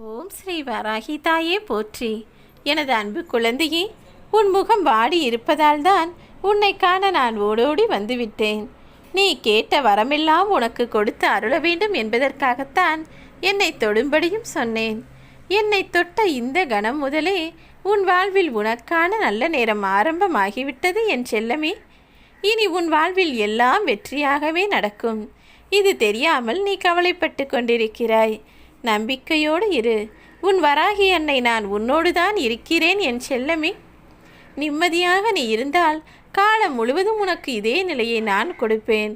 ஓம் ஸ்ரீ வராகி தாயே போற்றி. எனது அன்பு குழந்தையே, உன் முகம் வாடி இருப்பதால் தான் உன்னை காண நான் ஓடோடி வந்துவிட்டேன். நீ கேட்ட வரமெல்லாம் உனக்கு கொடுத்து அருள வேண்டும் என்பதற்காகத்தான் என்னை தொடும்படியும் சொன்னேன். என்னை தொட்ட இந்த கணம் முதலே உன் வாழ்வில் உனக்கான நல்ல நேரம் ஆரம்பமாகிவிட்டது என் செல்லமே. இனி உன் வாழ்வில் எல்லாம் வெற்றியாகவே நடக்கும். இது தெரியாமல் நீ கவலைப்பட்டு கொண்டிருக்கிறாய். நம்பிக்கையோடு இரு. உன் வராகி அன்னை நான் உன்னோடு தான் இருக்கிறேன் என் செல்லமே. நிம்மதியாக நீ இருந்தால் காலம் முழுவதும் உனக்கு இதே நிலையை நான் கொடுப்பேன்.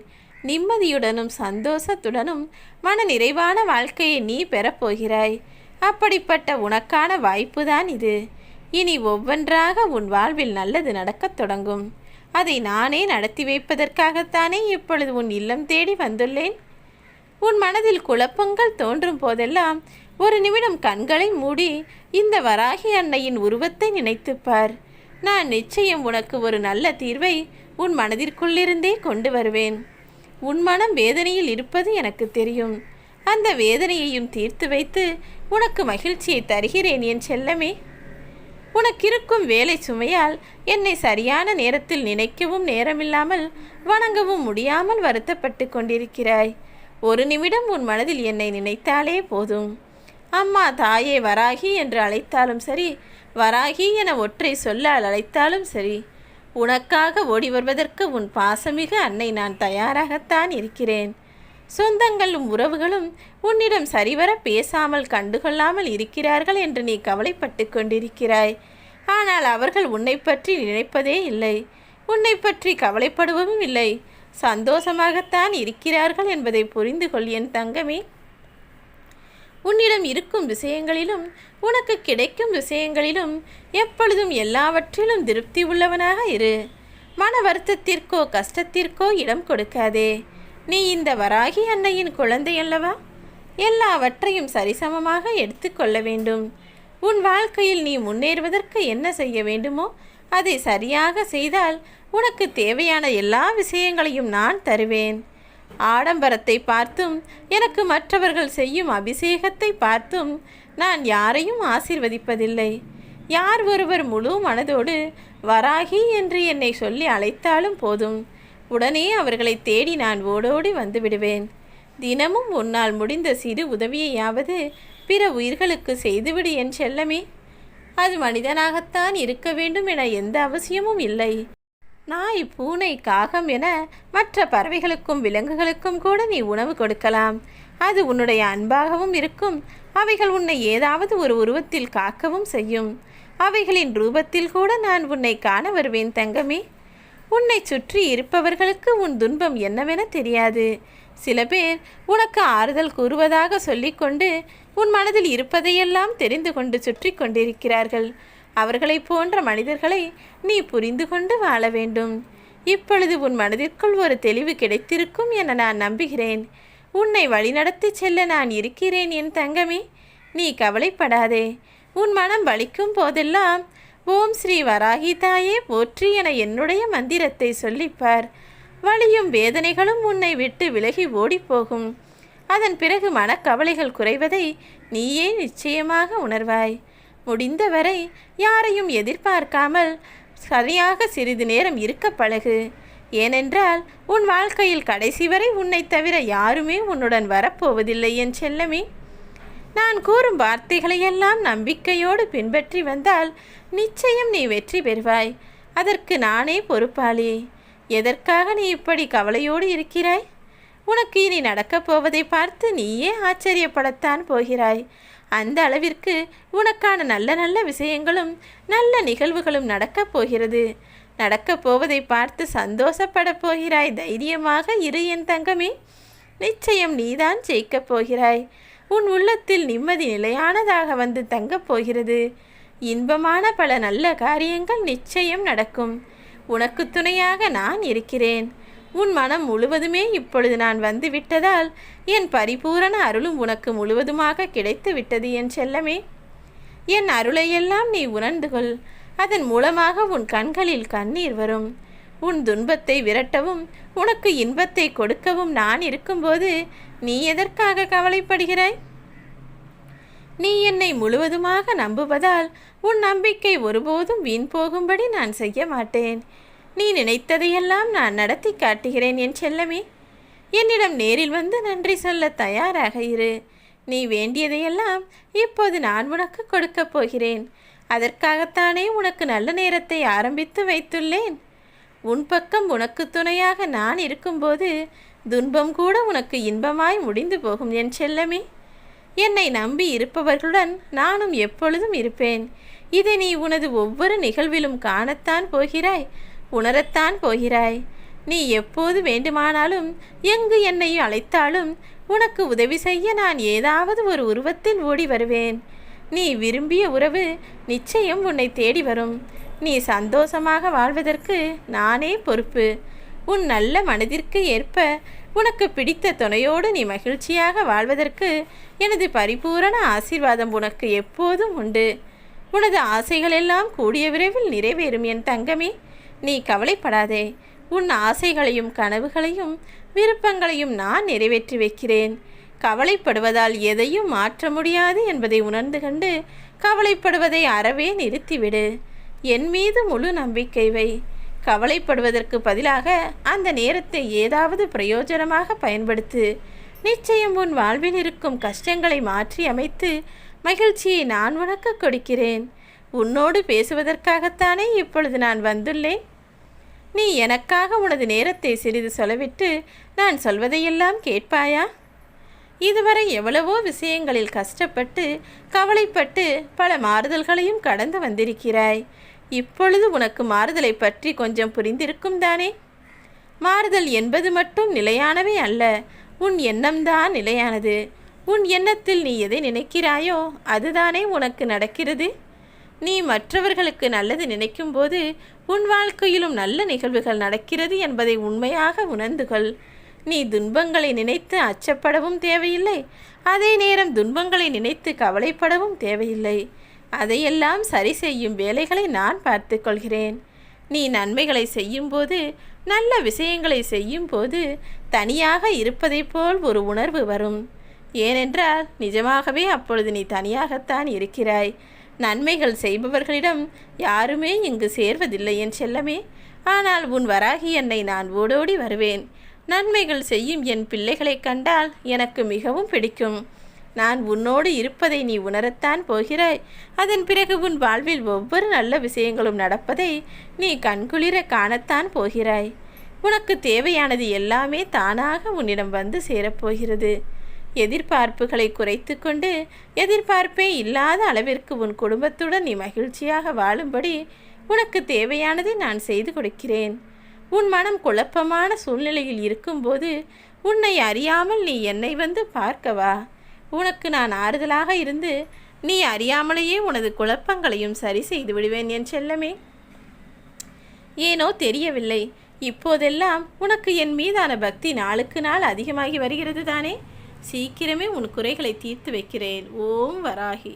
நிம்மதியுடனும் சந்தோஷத்துடனும் மன நிறைவான வாழ்க்கையை நீ பெறப்போகிறாய். அப்படிப்பட்ட உனக்கான வாய்ப்பு தான் இது. இனி ஒவ்வொன்றாக உன் வாழ்வில் நல்லது நடக்கத் தொடங்கும். அதை நானே நடத்தி வைப்பதற்காகத்தானே இப்பொழுது உன் இல்லம் தேடி வந்துள்ளேன். உன் மனதில் குழப்பங்கள் தோன்றும் போதெல்லாம் ஒரு நிமிடம் கண்களை மூடி இந்த வராகி அன்னையின் உருவத்தை நினைத்துப்பார். நான் நிச்சயம் உனக்கு ஒரு நல்ல தீர்வை உன் மனதிற்குள்ளிருந்தே கொண்டு வருவேன். உன் மனம் வேதனையில் இருப்பது எனக்கு தெரியும். அந்த வேதனையையும் தீர்த்து வைத்து உனக்கு மகிழ்ச்சியை தருகிறேன் என் செல்லமே. உனக்கிருக்கும் வேலை சுமையால் என்னை சரியான நேரத்தில் நினைக்கவும் நேரமில்லாமல் வணங்கவும் முடியாமல் வருத்தப்பட்டு கொண்டிருக்கிறாய். ஒரு நிமிடம் உன் மனதில் என்னை நினைத்தாலே போதும். அம்மா தாயே வராகி என்று அழைத்தாலும் சரி, வராகி என ஒற்றை சொல்லால் அழைத்தாலும் சரி, உனக்காக ஓடி வருவதற்கு உன் பாசமிகு அன்னை நான் தயாராகத்தான் இருக்கிறேன். சொந்தங்களும் உறவுகளும் உன்னிடம் சரிவர பேசாமல் கண்டுகொள்ளாமல் இருக்கிறார்கள் என்று நீ கவலைப்பட்டு கொண்டிருக்கிறாய். ஆனால் அவர்கள் உன்னை பற்றி நினைப்பதே இல்லை, உன்னை பற்றி கவலைப்படுவதும் இல்லை. சந்தோஷமாகத்தான் இருக்கிறார்கள் என்பதை புரிந்து கொள் என் தங்கமே. உன்னிடம் இருக்கும் விஷயங்களிலும் உனக்கு கிடைக்கும் விஷயங்களிலும் எப்பொழுதும் எல்லாவற்றிலும் திருப்தி உள்ளவனாக இரு. மன வருத்தத்திற்கோ கஷ்டத்திற்கோ இடம் கொடுக்காதே. நீ இந்த வராகி அன்னையின் குழந்தை அல்லவா? எல்லாவற்றையும் சரிசமமாக எடுத்துக்கொள்ள வேண்டும். உன் வாழ்க்கையில் நீ முன்னேறுவதற்கு என்ன செய்ய வேண்டுமோ அதை சரியாக செய்தால் உனக்கு தேவையான எல்லா விஷயங்களையும் நான் தருவேன். ஆடம்பரத்தை பார்த்தும் எனக்கு மற்றவர்கள் செய்யும் அபிஷேகத்தை பார்த்தும் நான் யாரையும் ஆசீர்வதிப்பதில்லை. யார் ஒருவர் முழு மனதோடு வராகி என்று என்னை சொல்லி அழைத்தாலும் போதும், உடனே அவர்களை தேடி நான் ஓடோடி வந்து விடுவேன். தினமும் உன்னால் முடிந்த சிறு உதவியையாவது பிற உயிர்களுக்கு செய்துவிடு என் செல்லமே. அது மனிதனாகத்தான் இருக்க வேண்டும் என எந்த அவசியமும் இல்லை. நாய், பூனை, காகம் என மற்ற பறவைகளுக்கும் விலங்குகளுக்கும் கூட நீ உணவு கொடுக்கலாம். அது உன்னுடைய அன்பாகவும் இருக்கும். அவைகள் உன்னை ஏதாவது ஒரு உருவத்தில் காக்கவும் செய்யும். அவைகளின் ரூபத்தில் கூட நான் உன்னை காண வருவேன் தங்கமே. உன்னை சுற்றி இருப்பவர்களுக்கு உன் துன்பம் என்னவென தெரியாது. சில பேர் உனக்கு ஆறுதல் கூறுவதாக சொல்லிக்கொண்டு உன் மனதில் இருப்பதையெல்லாம் தெரிந்து கொண்டு சுற்றி கொண்டிருக்கிறார்கள். அவர்களை போன்ற மனிதர்களை நீ புரிந்து கொண்டு வாழ வேண்டும். இப்பொழுது உன் மனதிற்குள் ஒரு தெளிவு கிடைத்திருக்கும் என நான் நம்புகிறேன். உன்னை வழிநடத்தி செல்ல நான் இருக்கிறேன் என் தங்கமே. நீ கவலைப்படாதே. உன் மனம் வலிக்கும் போதெல்லாம் ஓம் ஸ்ரீ வராகி தாயே போற்றி என என்னுடைய மந்திரத்தை சொல்லிப்பார். வலியும் வேதனைகளும் உன்னை விட்டு விலகி ஓடிப்போகும். அதன் பிறகு மனக்கவலைகள் குறைவதை நீயே நிச்சயமாக உணர்வாய். முடிந்தவரை யாரையும் எதிர்பார்க்காமல் சரியாக சிறிது நேரம் இருக்க பழகு. ஏனென்றால் உன் வாழ்க்கையில் கடைசி வரை உன்னை தவிர யாருமே உன்னுடன் வரப்போவதில்லை என் செல்லமே. நான் கூறும் வார்த்தைகளையெல்லாம் நம்பிக்கையோடு பின்பற்றி வந்தால் நிச்சயம் நீ வெற்றி பெறுவாய். அதற்கு நானே பொறுப்பாளி. எதற்காக நீ இப்படி கவலையோடு இருக்கிறாய்? உனக்கு இனி நடக்கப் போவதை பார்த்து நீயே ஆச்சரியப்படத்தான் போகிறாய். அந்த அளவிற்கு உனக்கான நல்ல நல்ல விஷயங்களும் நல்ல நிகழ்வுகளும் நடக்கப் போகிறது. நடக்கப் போவதை பார்த்து சந்தோஷப்பட போகிறாய். தைரியமாக இரு என் தங்கமே. நிச்சயம் நீதான் ஜெயிக்கப் போகிறாய். உன் உள்ளத்தில் நிம்மதி நிலையானதாக வந்து தங்கப் போகிறது. இன்பமான பல நல்ல காரியங்கள் நிச்சயம் நடக்கும். உனக்கு துணையாக நான் இருக்கிறேன். உன் மனம் முழுவதுமே இப்பொழுது நான் வந்து விட்டதால் என் பரிபூரண அருளும் உனக்கு முழுவதுமாக கிடைத்து விட்டது என் செல்லமே. என் அருளையெல்லாம் நீ உணர்ந்து கொள். அதன் மூலமாக உன் கண்களில் கண்ணீர் வரும். உன் துன்பத்தை விரட்டவும் உனக்கு இன்பத்தை கொடுக்கவும் நான் இருக்கும்போது நீ எதற்காக கவலைப்படுகிறாய்? நீ என்னை முழுவதுமாக நம்புவதால் உன் நம்பிக்கை ஒருபோதும் வீண் போகும்படி நான் செய்ய மாட்டேன். நீ நினைத்ததையெல்லாம் நான் நடத்தி காட்டுகிறேன் என் செல்லமே. என்னிடம் நேரில் வந்து நன்றி சொல்ல தயாராக இரு. நீ வேண்டியதையெல்லாம் இப்போது நான் உனக்கு கொடுக்கப் போகிறேன். அதற்காகத்தானே உனக்கு நல்ல நேரத்தை ஆரம்பித்து வைத்துள்ளேன். உன் பக்கம் உனக்கு துணையாக நான் இருக்கும்போது துன்பம் கூட உனக்கு இன்பமாய் முடிந்து போகும் என் செல்லமே. என்னை நம்பி இருப்பவர்களுடன் நானும் எப்பொழுதும் இருப்பேன். இதை நீ உனது ஒவ்வொரு நிகழ்விலும் காணத்தான் போகிறாய், உணரத்தான் போகிறாய். நீ எப்போது வேண்டுமானாலும் எங்கு என்னை அழைத்தாலும் உனக்கு உதவி செய்ய நான் ஏதாவது ஒரு உருவத்தில் ஓடி வருவேன். நீ விரும்பிய உறவு நிச்சயம் உன்னை தேடி வரும். நீ சந்தோஷமாக வாழ்வதற்கு நானே பொறுப்பு. உன் நல்ல மனதிற்கு ஏற்ப உனக்கு பிடித்த துணையோடு நீ மகிழ்ச்சியாக வாழ்வதற்கு எனது பரிபூரண ஆசீர்வாதம் உனக்கு எப்போதும் உண்டு. உனது ஆசைகளெல்லாம் கூடிய விரைவில் நிறைவேறும் என் தங்கமே. நீ கவலைப்படாதே. உன் ஆசைகளையும் கனவுகளையும் விருப்பங்களையும் நான் நிறைவேற்றி வைக்கிறேன். கவலைப்படுவதால் எதையும் மாற்ற முடியாது என்பதை உணர்ந்து கண்டு கவலைப்படுவதை அறவே நிறுத்திவிடு. என் மீது முழு நம்பிக்கை வை. கவலைப்படுவதற்கு பதிலாக அந்த நேரத்தை ஏதாவது பிரயோஜனமாக பயன்படுத்து. நிச்சயம் உன் வாழ்வில் இருக்கும் கஷ்டங்களை மாற்றி அமைத்து மகிழ்ச்சியை நான் உனக்கு கொடுக்கிறேன். உன்னோடு பேசுவதற்காகத்தானே இப்பொழுது நான் வந்துள்ளேன். நீ எனக்காக உனது நேரத்தை சிறிது செலவிட்டு நான் சொல்வதையெல்லாம் கேட்பாயா? இதுவரை எவ்வளவோ விஷயங்களில் கஷ்டப்பட்டு கவலைப்பட்டு பல மாறுதல்களையும் கடந்து வந்திருக்கிறாய். இப்பொழுது உனக்கு மாறுதலை பற்றி கொஞ்சம் புரிந்திருக்கும் தானே? மாறுதல் என்பது மட்டும் நிலையானவே அல்ல, உன் எண்ணம்தான் நிலையானது. உன் எண்ணத்தில் நீ எதை நினைக்கிறாயோ அதுதானே உனக்கு நடக்கிறது. நீ மற்றவர்களுக்கு நல்லது நினைக்கும் போது உன் வாழ்க்கையிலும் நல்ல நிகழ்வுகள் நடக்கிறது என்பதை உண்மையாக உணர்ந்துகொள். நீ துன்பங்களை நினைத்து அச்சப்படவும் தேவையில்லை, அதே நேரம் துன்பங்களை நினைத்து கவலைப்படவும் தேவையில்லை. அதையெல்லாம் சரி செய்யும் வேலைகளை நான் பார்த்து கொள்கிறேன். நீ நன்மைகளை செய்யும்போது, நல்ல விஷயங்களை செய்யும்போது தனியாக இருப்பதை போல் ஒரு உணர்வு வரும். ஏனென்றால் நிஜமாகவே அப்பொழுது நீ தனியாகத்தான் இருக்கிறாய். நன்மைகள் செய்பவர்களிடம் யாருமே இங்கு சேர்வதில்லை என் செல்லமே. ஆனால் உன் வராகி என்னை நான் ஓடோடி வருவேன். நன்மைகள் செய்யும் என் பிள்ளைகளை கண்டால் எனக்கு மிகவும் பிடிக்கும். நான் உன்னோடு இருப்பதை நீ உணரத்தான் போகிறாய். அதன் பிறகு உன் வாழ்வில் ஒவ்வொரு நல்ல விஷயங்களும் நடப்பதை நீ கண்குளிர காணத்தான் போகிறாய். உனக்கு தேவையானது எல்லாமே தானாக உன்னிடம் வந்து சேரப்போகிறது. எதிர்பார்ப்புகளை குறைத்து கொண்டு எதிர்பார்ப்பே இல்லாத அளவிற்கு உன் குடும்பத்துடன் நீ மகிழ்ச்சியாக வாழும்படி உனக்கு தேவையானதை நான் செய்து கொடுக்கிறேன். உன் மனம் குழப்பமான சூழ்நிலையில் இருக்கும்போது உன்னை அறியாமல் நீ என்னை வந்து பார்க்கவா. உனக்கு நான் ஆறுதலாக இருந்து நீ அறியாமலேயே உனது குழப்பங்களையும் சரி செய்து விடுவேன் என் செல்லமே. ஏனோ தெரியவில்லை, இப்போதெல்லாம் உனக்கு என் மீதான பக்தி நாளுக்கு நாள் அதிகமாகி வருகிறது தானே. சீக்கிரமே உன் குறைகளை தீர்த்து வைக்கிறேன். ஓம் வராகி.